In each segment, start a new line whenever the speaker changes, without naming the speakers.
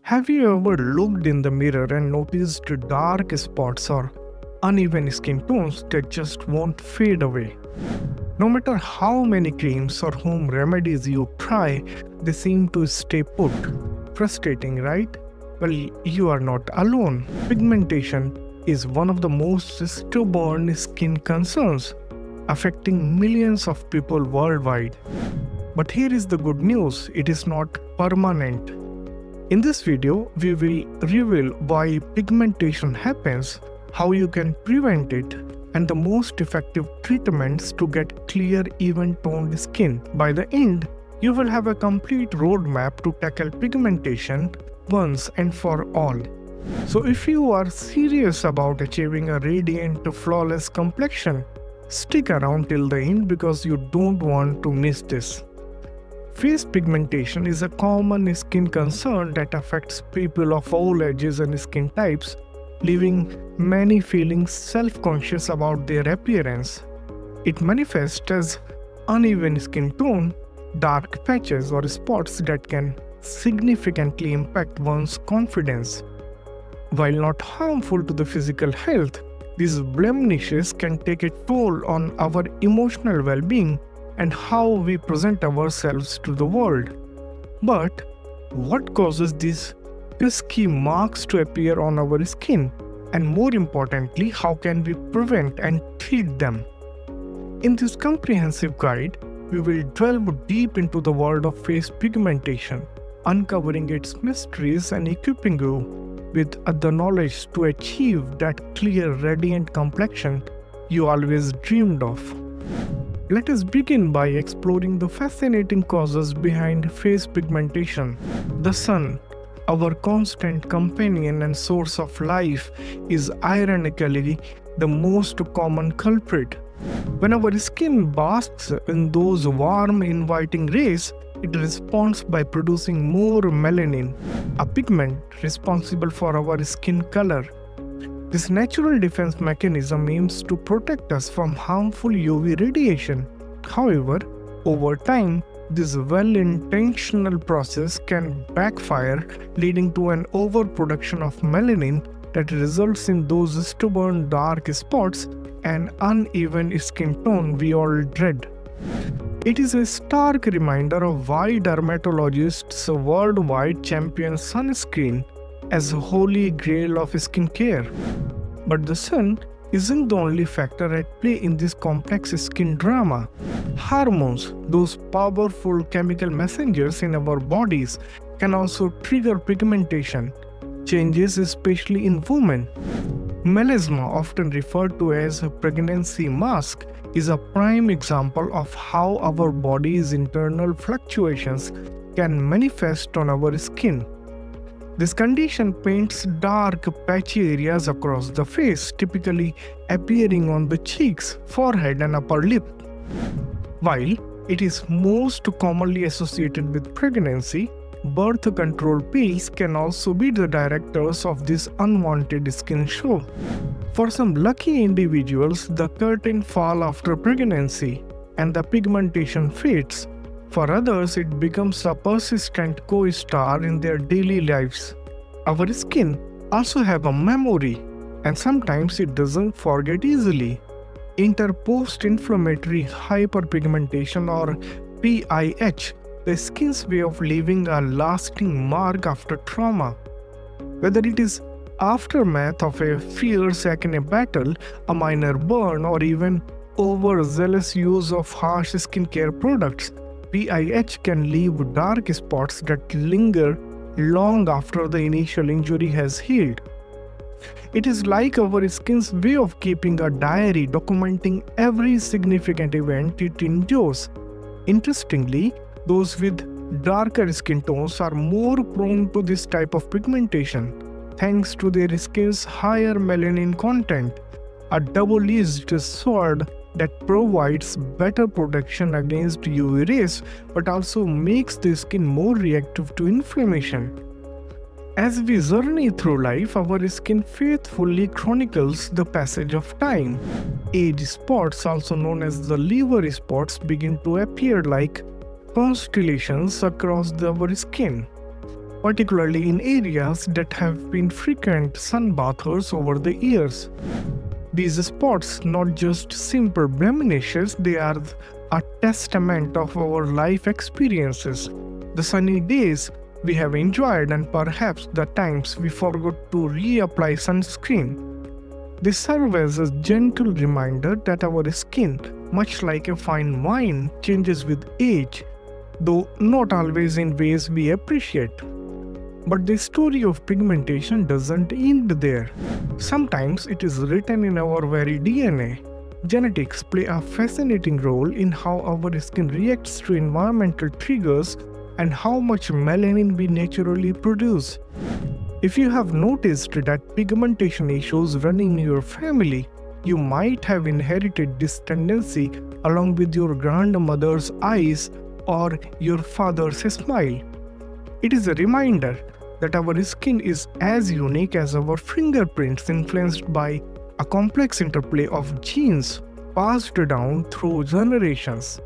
Have you ever looked in the mirror and noticed dark spots or uneven skin tones that just won't fade away? No matter how many creams or home remedies you try, they seem to stay put. Frustrating, right? Well, you are not alone. Pigmentation is one of the most stubborn skin concerns, affecting millions of people worldwide. But here is the good news, it is not permanent. In this video, we will reveal why pigmentation happens, how you can prevent it, and the most effective treatments to get clear, even-toned skin. By the end, you will have a complete roadmap to tackle pigmentation once and for all. So if you are serious about achieving a radiant, flawless complexion, stick around till the end because you don't want to miss this. Face pigmentation is a common skin concern that affects people of all ages and skin types, leaving many feeling self-conscious about their appearance. It manifests as uneven skin tone, dark patches or spots that can significantly impact one's confidence. While not harmful to the physical health, these blemishes can take a toll on our emotional well-being and how we present ourselves to the world. But what causes these pesky marks to appear on our skin? And more importantly, how can we prevent and treat them? In this comprehensive guide, we will delve deep into the world of face pigmentation, uncovering its mysteries and equipping you with the knowledge to achieve that clear, radiant complexion you always dreamed of. Let us begin by exploring the fascinating causes behind face pigmentation. The sun, our constant companion and source of life, is ironically the most common culprit. When our skin basks in those warm, inviting rays, it responds by producing more melanin, a pigment responsible for our skin color. This natural defense mechanism aims to protect us from harmful UV radiation. However, over time, this well-intentional process can backfire, leading to an overproduction of melanin that results in those stubborn dark spots and uneven skin tone we all dread. It is a stark reminder of why dermatologists worldwide champion sunscreen as a holy grail of skincare. But the sun isn't the only factor at play in this complex skin drama. Hormones, those powerful chemical messengers in our bodies, can also trigger pigmentation changes, especially in women. Melasma, often referred to as a pregnancy mask, is a prime example of how our body's internal fluctuations can manifest on our skin. This condition paints dark, patchy areas across the face, typically appearing on the cheeks, forehead, and upper lip. While it is most commonly associated with pregnancy, birth control pills can also be the directors of this unwanted skin show. For some lucky individuals, the curtain falls after pregnancy and the pigmentation fades. For others, it becomes a persistent co-star in their daily lives. Our skin also have a memory, and sometimes it doesn't forget easily. Enter post-inflammatory hyperpigmentation or PIH, the skin's way of leaving a lasting mark after trauma. Whether it is aftermath of a fierce acne battle, a minor burn, or even overzealous use of harsh skincare products, PIH can leave dark spots that linger long after the initial injury has healed. It is like our skin's way of keeping a diary documenting every significant event it endures. Interestingly, those with darker skin tones are more prone to this type of pigmentation, thanks to their skin's higher melanin content, a double-edged sword that provides better protection against UV rays but also makes the skin more reactive to inflammation. As we journey through life, our skin faithfully chronicles the passage of time. Age spots, also known as the liver spots, begin to appear like constellations across our skin. particularly in areas that have been frequent sunbathers over the years. These spots not just simple blemishes, they are a testament of our life experiences, the sunny days we have enjoyed and perhaps the times we forgot to reapply sunscreen. They serve as a gentle reminder that our skin, much like a fine wine, changes with age, though not always in ways we appreciate. But the story of pigmentation doesn't end there. Sometimes it is written in our very DNA. Genetics play a fascinating role in how our skin reacts to environmental triggers and how much melanin we naturally produce. If you have noticed that pigmentation issues running in your family, you might have inherited this tendency along with your grandmother's eyes or your father's smile. It is a reminder that our skin is as unique as our fingerprints, influenced by a complex interplay of genes passed down through generations.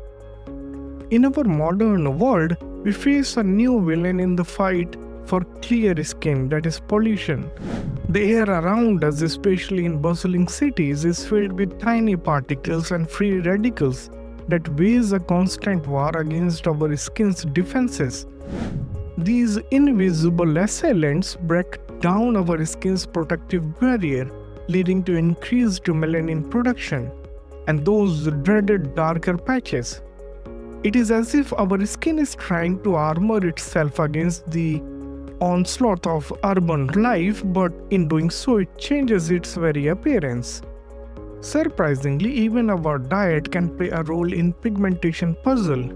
In our modern world, we face a new villain in the fight for clear skin, that is pollution. The air around us, especially in bustling cities, is filled with tiny particles and free radicals that wage a constant war against our skin's defenses. These invisible assailants break down our skin's protective barrier, leading to increased melanin production and those dreaded darker patches. It is as if our skin is trying to armor itself against the onslaught of urban life, but in doing so, it changes its very appearance. Surprisingly, even our diet can play a role in pigmentation puzzle.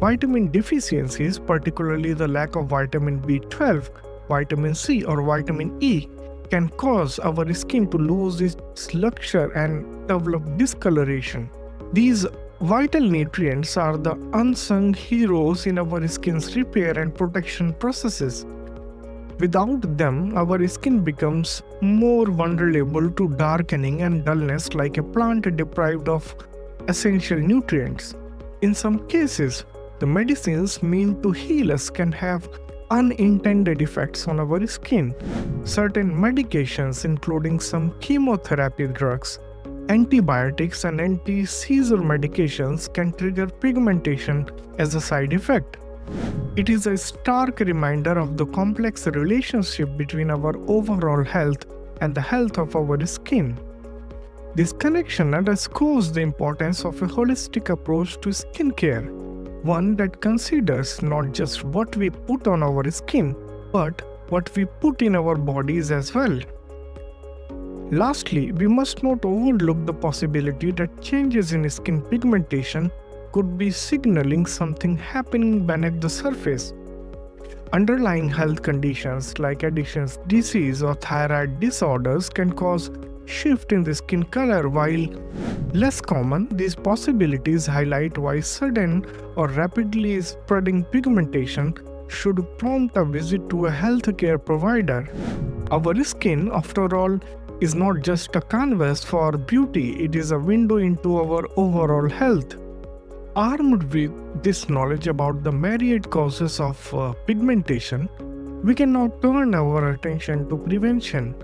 Vitamin deficiencies, particularly the lack of vitamin B12, vitamin C or vitamin E, can cause our skin to lose its luster and develop discoloration. These vital nutrients are the unsung heroes in our skin's repair and protection processes. Without them, our skin becomes more vulnerable to darkening and dullness, like a plant deprived of essential nutrients. In some cases, the medicines meant to heal us can have unintended effects on our skin. Certain medications, including some chemotherapy drugs, antibiotics, and anti-seizure medications, can trigger pigmentation as a side effect. It is a stark reminder of the complex relationship between our overall health and the health of our skin. This connection underscores the importance of a holistic approach to skincare, one that considers not just what we put on our skin, but what we put in our bodies as well. Lastly, we must not overlook the possibility that changes in skin pigmentation could be signaling something happening beneath the surface. Underlying health conditions like Addison's disease or thyroid disorders can cause shift in the skin color. While less common, these possibilities highlight why sudden or rapidly spreading pigmentation should prompt a visit to a healthcare provider. Our skin, after all, is not just a canvas for beauty, it is a window into our overall health. Armed with this knowledge about the myriad causes of pigmentation, we can now turn our attention to prevention.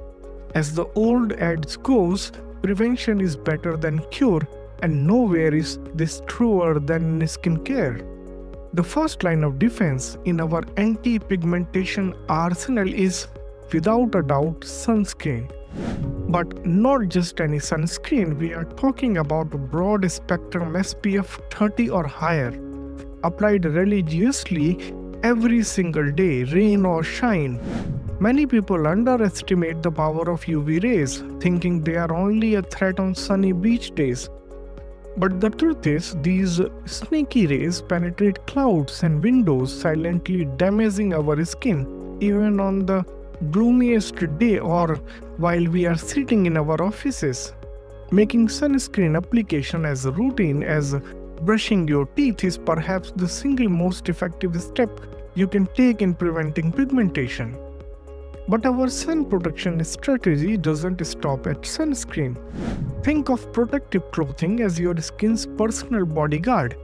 As the old adage goes, prevention is better than cure, and nowhere is this truer than in skincare. The first line of defense in our anti-pigmentation arsenal is, without a doubt, sunscreen. But not just any sunscreen, we are talking about a broad spectrum SPF 30 or higher, applied religiously every single day, rain or shine. Many people underestimate the power of UV rays, thinking they are only a threat on sunny beach days. But the truth is, these sneaky rays penetrate clouds and windows, silently damaging our skin, even on the gloomiest day or while we are sitting in our offices. Making sunscreen application as routine as brushing your teeth is perhaps the single most effective step you can take in preventing pigmentation. But our sun protection strategy doesn't stop at sunscreen. Think of protective clothing as your skin's personal bodyguard.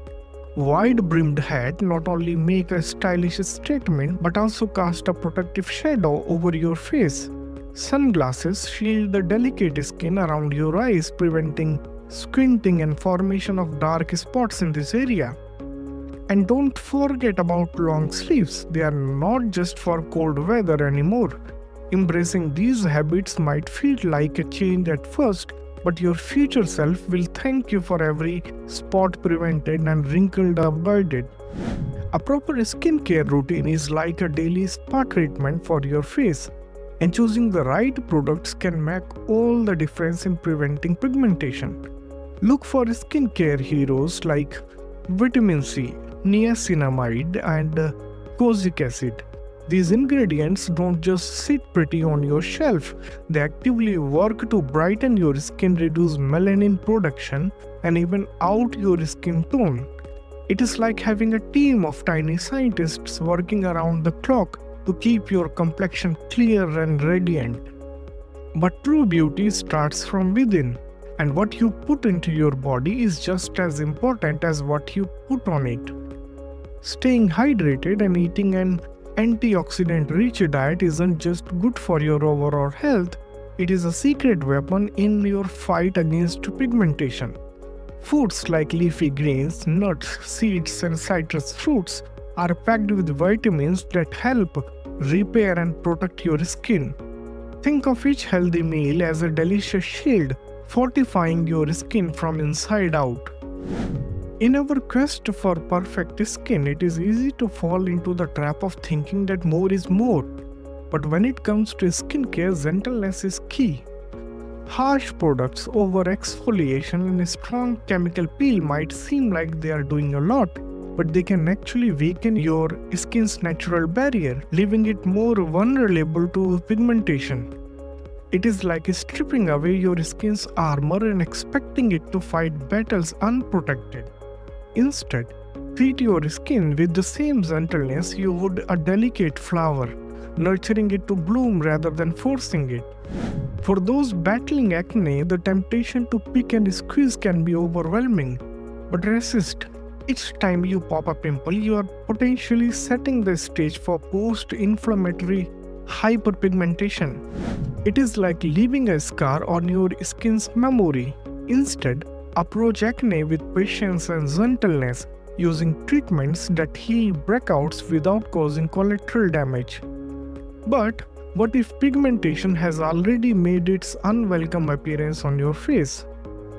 Wide-brimmed hat not only make a stylish statement but also cast a protective shadow over your face. Sunglasses shield the delicate skin around your eyes, preventing squinting and formation of dark spots in this area. And don't forget about long sleeves. They are not just for cold weather anymore. Embracing these habits might feel like a change at first, but your future self will thank you for every spot prevented and wrinkle avoided. A proper skincare routine is like a daily spa treatment for your face, and choosing the right products can make all the difference in preventing pigmentation. Look for skincare heroes like vitamin C, niacinamide, and kojic acid. These ingredients don't just sit pretty on your shelf, they actively work to brighten your skin, reduce melanin production, and even out your skin tone. It is like having a team of tiny scientists working around the clock to keep your complexion clear and radiant. But true beauty starts from within, and what you put into your body is just as important as what you put on it. Staying hydrated and eating an antioxidant-rich diet isn't just good for your overall health, it is a secret weapon in your fight against pigmentation. Foods like leafy greens, nuts, seeds, and citrus fruits are packed with vitamins that help repair and protect your skin. Think of each healthy meal as a delicious shield, fortifying your skin from inside out. In our quest for perfect skin, it is easy to fall into the trap of thinking that more is more. But when it comes to skincare, gentleness is key. Harsh products, over exfoliation, and a strong chemical peel might seem like they are doing a lot, but they can actually weaken your skin's natural barrier, leaving it more vulnerable to pigmentation. It is like stripping away your skin's armor and expecting it to fight battles unprotected. Instead, treat your skin with the same gentleness you would a delicate flower, nurturing it to bloom rather than forcing it. For those battling acne, the temptation to pick and squeeze can be overwhelming. But resist. Each time you pop a pimple, you are potentially setting the stage for post-inflammatory hyperpigmentation. It is like leaving a scar on your skin's memory. Instead, approach acne with patience and gentleness, using treatments that heal breakouts without causing collateral damage. But what if pigmentation has already made its unwelcome appearance on your face?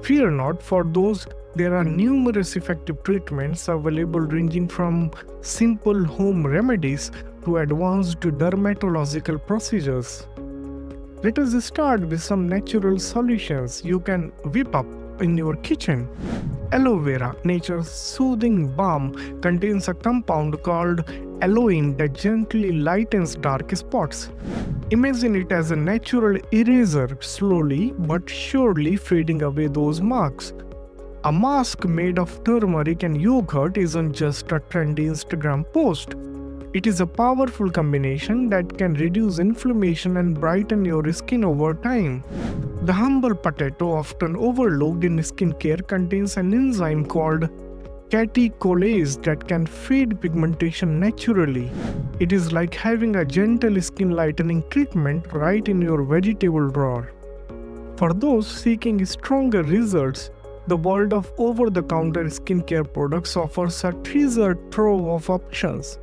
Fear not, for those there are numerous effective treatments available ranging from simple home remedies to advanced dermatological procedures. Let us start with some natural solutions you can whip up in your kitchen. Aloe vera, nature's soothing balm, contains a compound called aloin that gently lightens dark spots. Imagine it as a natural eraser, slowly but surely fading away those marks. A mask made of turmeric and yogurt isn't just a trendy Instagram post. It is a powerful combination that can reduce inflammation and brighten your skin over time. The humble potato, often overlooked in skincare, contains an enzyme called catecholase that can fade pigmentation naturally. It is like having a gentle skin lightening treatment right in your vegetable drawer. For those seeking stronger results, the world of over-the-counter skincare products offers a treasure trove of options.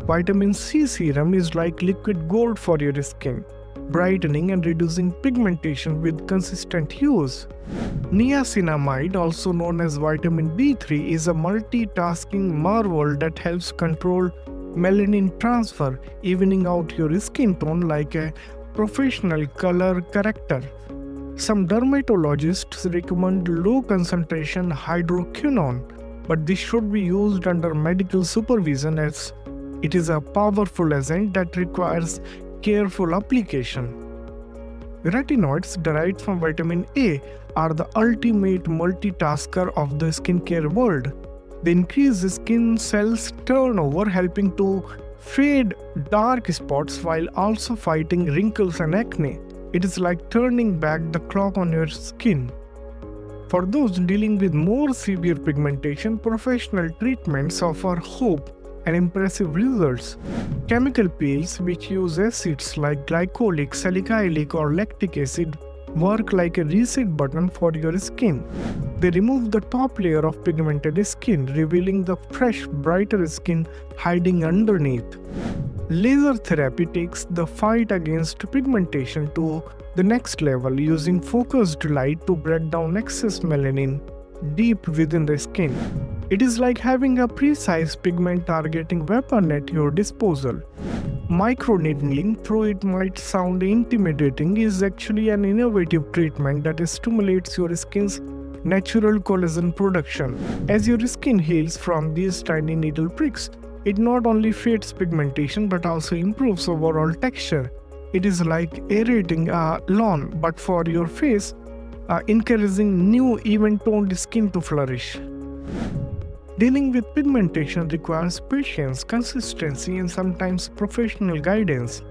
Vitamin C serum is like liquid gold for your skin, brightening and reducing pigmentation with consistent use. Niacinamide, also known as vitamin B3, is a multitasking marvel that helps control melanin transfer, evening out your skin tone like a professional color corrector. Some dermatologists recommend low concentration hydroquinone, but this should be used under medical supervision as it is a powerful agent that requires careful application. Retinoids derived from vitamin A are the ultimate multitasker of the skincare world. They increase skin cells turnover, helping to fade dark spots while also fighting wrinkles and acne. It is like turning back the clock on your skin. For those dealing with more severe pigmentation, professional treatments offer hope and impressive results. Chemical peels, which use acids like glycolic, salicylic, or lactic acid, work like a reset button for your skin. They remove the top layer of pigmented skin, revealing the fresh, brighter skin hiding underneath. Laser therapy takes the fight against pigmentation to the next level, using focused light to break down excess melanin deep within the skin. It is like having a precise pigment targeting weapon at your disposal. Microneedling, though it might sound intimidating, is actually an innovative treatment that stimulates your skin's natural collagen production. As your skin heals from these tiny needle pricks, it not only fades pigmentation but also improves overall texture. It is like aerating a lawn, but for your face, encouraging new even-toned skin to flourish. Dealing with pigmentation requires patience, consistency, and sometimes professional guidance.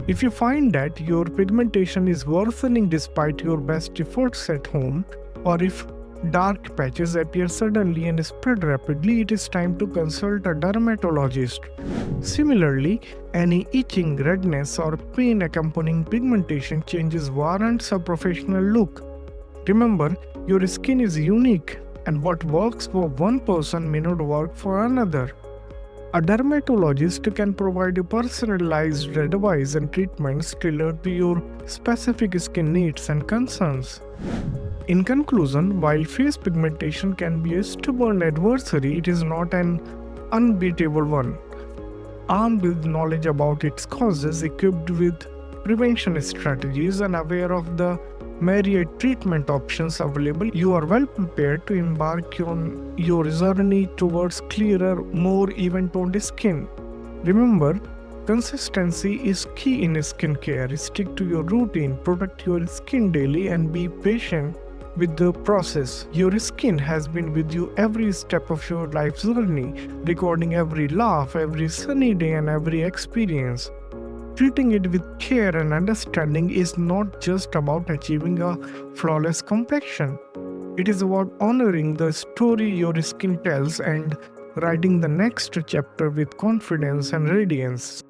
If you find that your pigmentation is worsening despite your best efforts at home, or if dark patches appear suddenly and spread rapidly, it is time to consult a dermatologist. Similarly, any itching, redness, or pain accompanying pigmentation changes warrants a professional look. Remember, your skin is unique, and what works for one person may not work for another. A dermatologist can provide you personalized advice and treatments tailored to your specific skin needs and concerns. In conclusion, while face pigmentation can be a stubborn adversary, it is not an unbeatable one. Armed with knowledge about its causes, equipped with prevention strategies, and aware of the myriad treatment options available, you are well prepared to embark on your journey towards clearer, more even-toned skin. Remember, consistency is key in skincare. Stick to your routine, protect your skin daily, and be patient with the process. Your skin has been with you every step of your life's journey, recording every laugh, every sunny day, and every experience. Treating it with care and understanding is not just about achieving a flawless complexion. It is about honoring the story your skin tells and writing the next chapter with confidence and radiance.